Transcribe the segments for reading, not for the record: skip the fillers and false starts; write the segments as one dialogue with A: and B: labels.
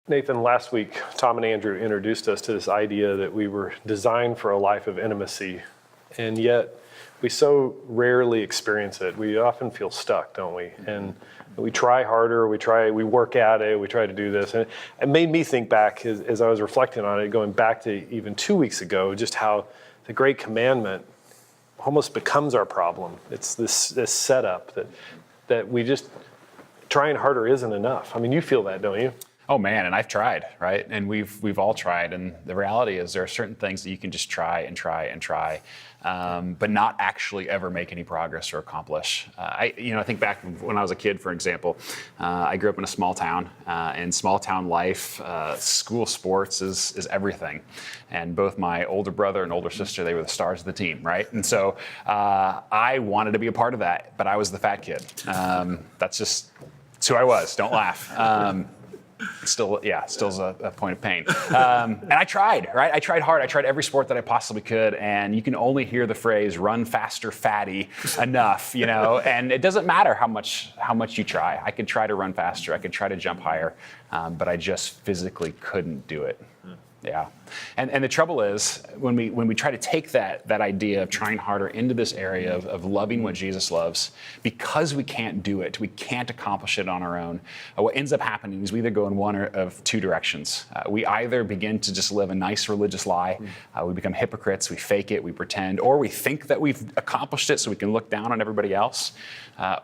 A: Nathan, last week, Tom and Andrew introduced us to this idea that we were designed for a life of intimacy, and yet we so rarely experience it. We often feel stuck, don't we? And we try harder, we work at it, we try to do this. And it made me think back as I was reflecting on it, going back to even 2 weeks ago, just how the Great Commandment almost becomes our problem. It's this setup that we just, trying harder isn't enough. I mean, you feel that, don't you?
B: Oh man, and I've tried, right? And we've all tried. And the reality is there are certain things that you can just try and try and try, but not actually ever make any progress or accomplish. I think back when I was a kid, for example, I grew up in a small town. In small town life, school sports is everything. And both my older brother and older sister, they were the stars of the team, right? And so I wanted to be a part of that, but I was the fat kid. That's who I was. Don't laugh. Still is a point of pain. And I tried, right? I tried hard. I tried every sport that I possibly could, and you can only hear the phrase "run faster, fatty" enough, And it doesn't matter how much you try. I could try to run faster. I could try to jump higher, but I just physically couldn't do it. Yeah, and the trouble is when we try to take that idea of trying harder into this area of loving what Jesus loves, because we can't do it, we can't accomplish it on our own. What ends up happening is we either go in one of two directions. We either begin to just live a nice religious lie, we become hypocrites, we fake it, we pretend, or we think that we've accomplished it so we can look down on everybody else,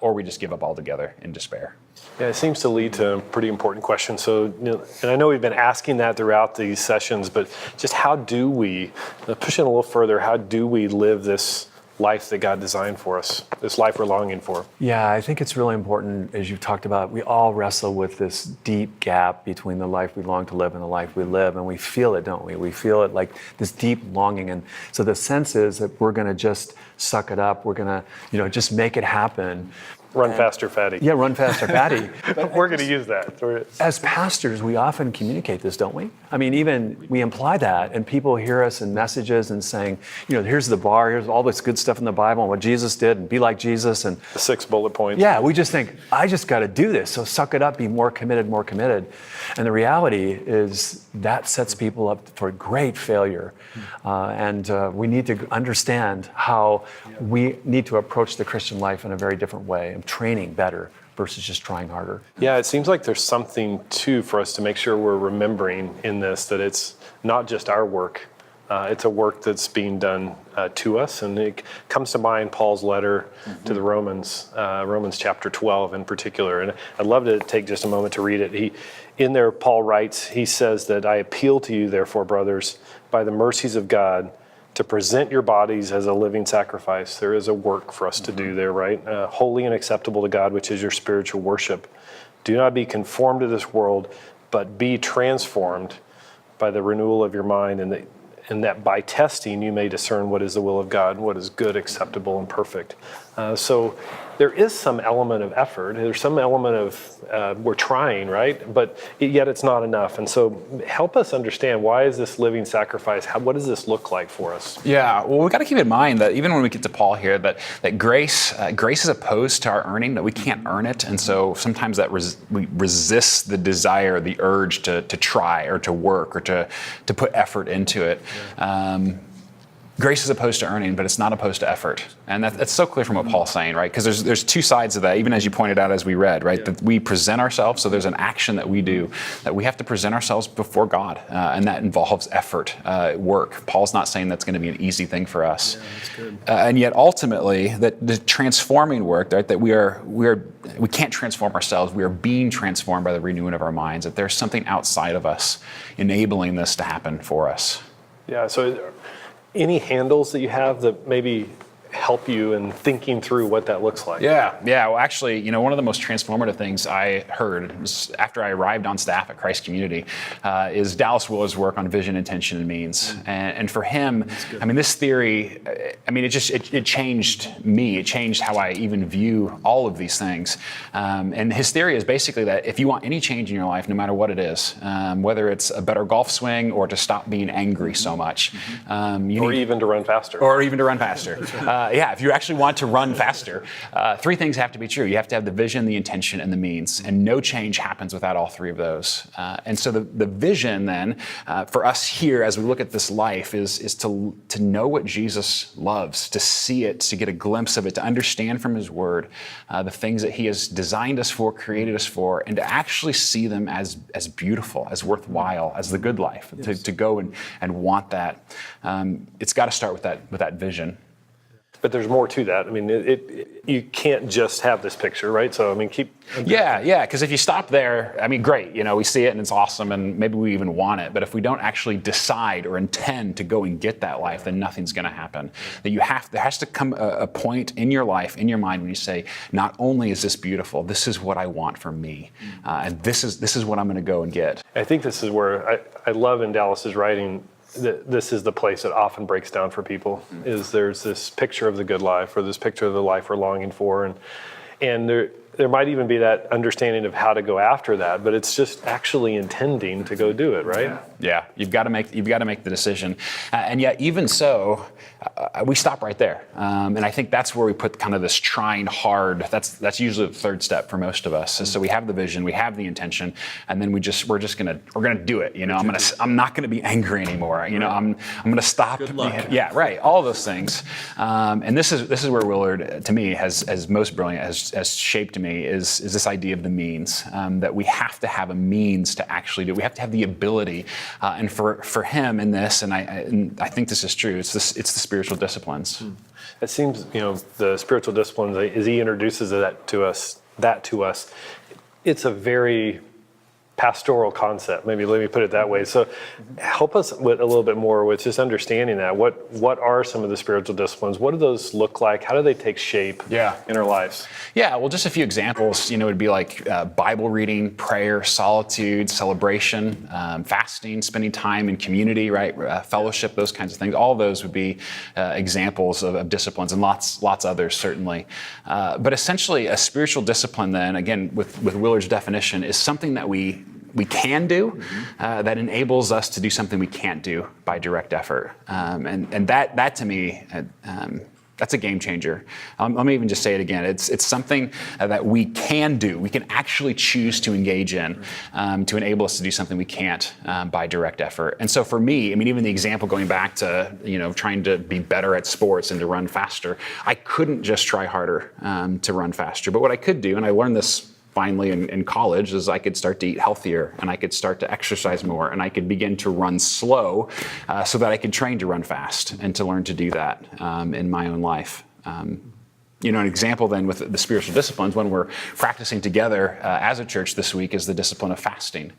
B: or we just give up altogether in despair.
A: Yeah, it seems to lead to a pretty important question. So, and I know we've been asking that throughout these sessions, but just how do we, push it a little further, how do we live this life that God designed for us, this life we're longing for?
C: Yeah, I think it's really important, as you've talked about, we all wrestle with this deep gap between the life we long to live and the life we live, and we feel it, don't we? We feel it like this deep longing, and so the sense is that we're going to just suck it up, we're going to, just make it happen.
A: Run faster, fatty.
C: Yeah, run faster, fatty.
A: We're going to use that.
C: As pastors, we often communicate this, don't we? I mean, even we imply that, and people hear us in messages and saying, here's the bar, here's all this good stuff in the Bible and what Jesus did, and be like Jesus. And
A: the 6 bullet points.
C: Yeah, we just think, I just got to do this. So suck it up, be more committed, more committed. And the reality is that sets people up for great failure. And we need to understand how we need to approach the Christian life in a very different way, of training better versus just trying harder.
A: Yeah, it seems like there's something too for us to make sure we're remembering in this, that it's not just our work. It's a work that's being done to us. And it comes to mind Paul's letter to the Romans, Romans chapter 12 in particular. And I'd love to take just a moment to read it. In there, Paul writes, he says that I appeal to you, therefore, brothers, by the mercies of God, to present your bodies as a living sacrifice. There is a work for us to do there, right? Holy and acceptable to God, which is your spiritual worship. Do not be conformed to this world, but be transformed by the renewal of your mind, and that by testing you may discern what is the will of God, what is good, acceptable, and perfect. So there is some element of effort. There's some element of we're trying, right? But yet it's not enough. And so help us understand, why is this living sacrifice? What does this look like for us?
B: Yeah, well, we've got to keep in mind that even when we get to Paul here, that grace is opposed to our earning, that we can't earn it. And so sometimes that we resist the desire, the urge to try or to work or to put effort into it. Yeah. Grace is opposed to earning, but it's not opposed to effort. And that's so clear from what Paul's saying, right? Because there's two sides of that, even as you pointed out as we read, right? Yeah. That we present ourselves, so there's an action that we do, that we have to present ourselves before God, and that involves effort, work. Paul's not saying that's going to be an easy thing for us. Yeah, that's good. And yet ultimately, that the transforming work, right? That we can't transform ourselves, we are being transformed by the renewing of our minds, that there's something outside of us enabling this to happen for us.
A: Yeah, so any handles that you have that maybe help you in thinking through what that looks like?
B: Yeah. Well, actually, one of the most transformative things I heard was after I arrived on staff at Christ Community is Dallas Willard's work on vision, intention, and means. And for him, I mean, this theory, I mean, it changed me. It changed how I even view all of these things. And his theory is basically that if you want any change in your life, no matter what it is, whether it's a better golf swing or to stop being angry so much,
A: even to run faster.
B: Or even to run faster. Yeah, if you actually want to run faster, three things have to be true. You have to have the vision, the intention, and the means. And no change happens without all three of those. And so the vision then, for us here as we look at this life is to know what Jesus loves, to see it, to get a glimpse of it, to understand from his word the things that he has designed us for, created us for, and to actually see them as beautiful, as worthwhile, as the good life, yes. to go and want that. It's got to start with that vision.
A: But there's more to that. I mean, you can't just have this picture, right? So, I mean,
B: Yeah, because if you stop there, I mean, great, we see it and it's awesome and maybe we even want it. But if we don't actually decide or intend to go and get that life, then nothing's going to happen. That there has to come a point in your life, in your mind, when you say, not only is this beautiful, this is what I want for me. And this is what I'm going to go and get.
A: I think this is where I love in Dallas's writing, this is the place that often breaks down for people, is there's this picture of the good life or this picture of the life we're longing for. And there might even be that understanding of how to go after that, but it's just actually intending to go do it, right?
B: Yeah, you've got to make the decision. And yet, even so, we stop right there. And I think that's where we put kind of this trying hard. That's usually the third step for most of us. So we have the vision, we have the intention, and then we're gonna do it. I'm not gonna be angry anymore. I'm gonna stop.
D: Good luck.
B: Yeah, right. All of those things. And this is where Willard, to me, has most brilliant, has shaped me, is this idea of the means, that we have to have a means to actually do it. We have to have the ability. And for him in this, and I think this is true, it's the spiritual disciplines.
A: It seems, the spiritual disciplines, as he introduces that to us, it's a very pastoral concept. Maybe let me put it that way. So help us with a little bit more with just understanding that. What are some of the spiritual disciplines? What do those look like? How do they take shape in our lives?
B: Yeah, well, just a few examples, it would be like Bible reading, prayer, solitude, celebration, fasting, spending time in community, right? Fellowship, those kinds of things. All of those would be examples of disciplines, and lots others, certainly. But essentially, a spiritual discipline then, again, with Willard's definition, is something that we can do that enables us to do something we can't do by direct effort. And that to me, that's a game changer. Let me even just say it again. It's something that we can do. We can actually choose to engage in to enable us to do something we can't by direct effort. And so for me, I mean, even the example going back to, trying to be better at sports and to run faster, I couldn't just try harder to run faster. But what I could do, and I learned this finally in college, is I could start to eat healthier and I could start to exercise more and I could begin to run slow so that I could train to run fast and to learn to do that in my own life. An example then with the spiritual disciplines when we're practicing together as a church this week is the discipline of fasting,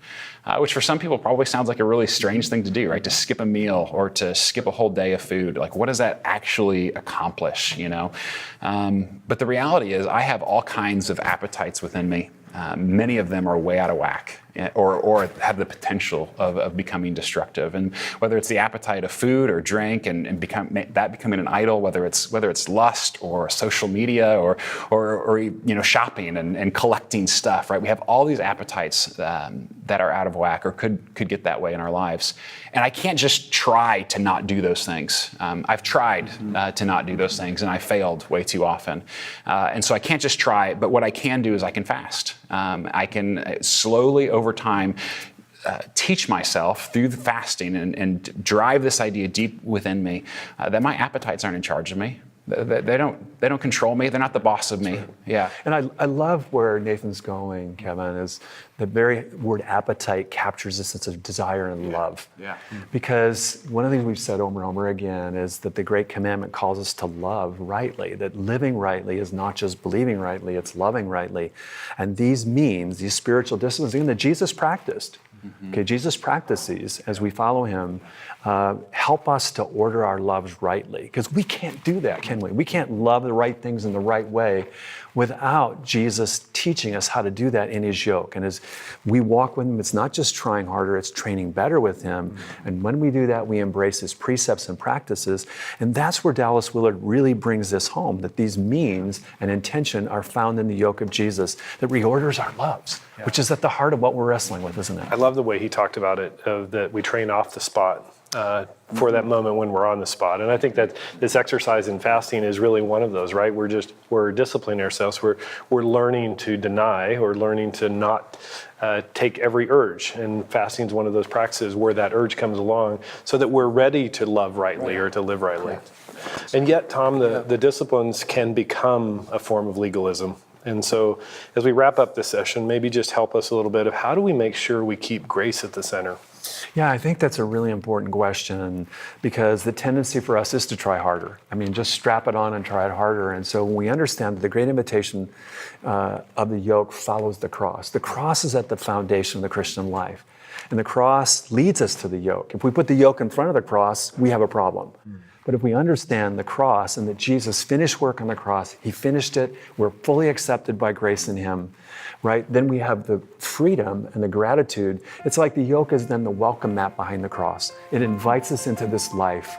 B: which for some people probably sounds like a really strange thing to do, right? To skip a meal or to skip a whole day of food. Like, what does that actually accomplish, But the reality is I have all kinds of appetites within me. Many of them are way out of whack or have the potential of becoming destructive. And whether it's the appetite of food or drink and becoming an idol, whether it's lust or social media or shopping and collecting stuff, right? We have all these appetites that are out of whack or could get that way in our lives. And I can't just try to not do those things. I've tried to not do those things and I failed way too often. And so I can't just try, but what I can do is I can fast. I can slowly over time teach myself through the fasting and drive this idea deep within me that my appetites aren't in charge of me. They don't control me. They're not the boss of me. Yeah.
C: And I love where Nathan's going, Kevin, is the very word appetite captures a sense of desire and love.
B: Yeah.
C: Because one of the things we've said over and over again is that the Great Commandment calls us to love rightly, that living rightly is not just believing rightly, it's loving rightly. And these spiritual disciplines, even that Jesus practiced, Okay, Jesus practiced these as we follow him. Help us to order our loves rightly, because we can't do that, can we? We can't love the right things in the right way without Jesus teaching us how to do that in his yoke. And as we walk with him, it's not just trying harder, it's training better with him. And when we do that, we embrace his precepts and practices. And that's where Dallas Willard really brings this home, that these means and intention are found in the yoke of Jesus that reorders our loves, which is at the heart of what we're wrestling with, isn't it?
A: I love the way he talked about it, that we train off the spot for that moment when we're on the spot. And I think that this exercise in fasting is really one of those, right? We're disciplining ourselves. We're learning to deny, or learning to not take every urge. And fasting is one of those practices where that urge comes along so that we're ready to love rightly or to live rightly. And yet, Tom, the disciplines can become a form of legalism. And so as we wrap up this session, maybe just help us a little bit of how do we make sure we keep grace at the center?
C: Yeah, I think that's a really important question, because the tendency for us is to try harder. I mean, just strap it on and try it harder. And so when we understand that the great invitation of the yoke follows the cross is at the foundation of the Christian life. And the cross leads us to the yoke. If we put the yoke in front of the cross, we have a problem. But if we understand the cross and that Jesus finished work on the cross, he finished it, we're fully accepted by grace in him, right? Then we have the freedom and the gratitude. It's like the yoke is then the welcome mat behind the cross. It invites us into this life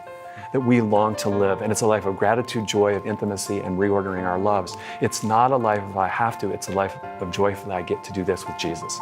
C: that we long to live. And it's a life of gratitude, joy, of intimacy, and reordering our loves. It's not a life of I have to, it's a life of joy that I get to do this with Jesus.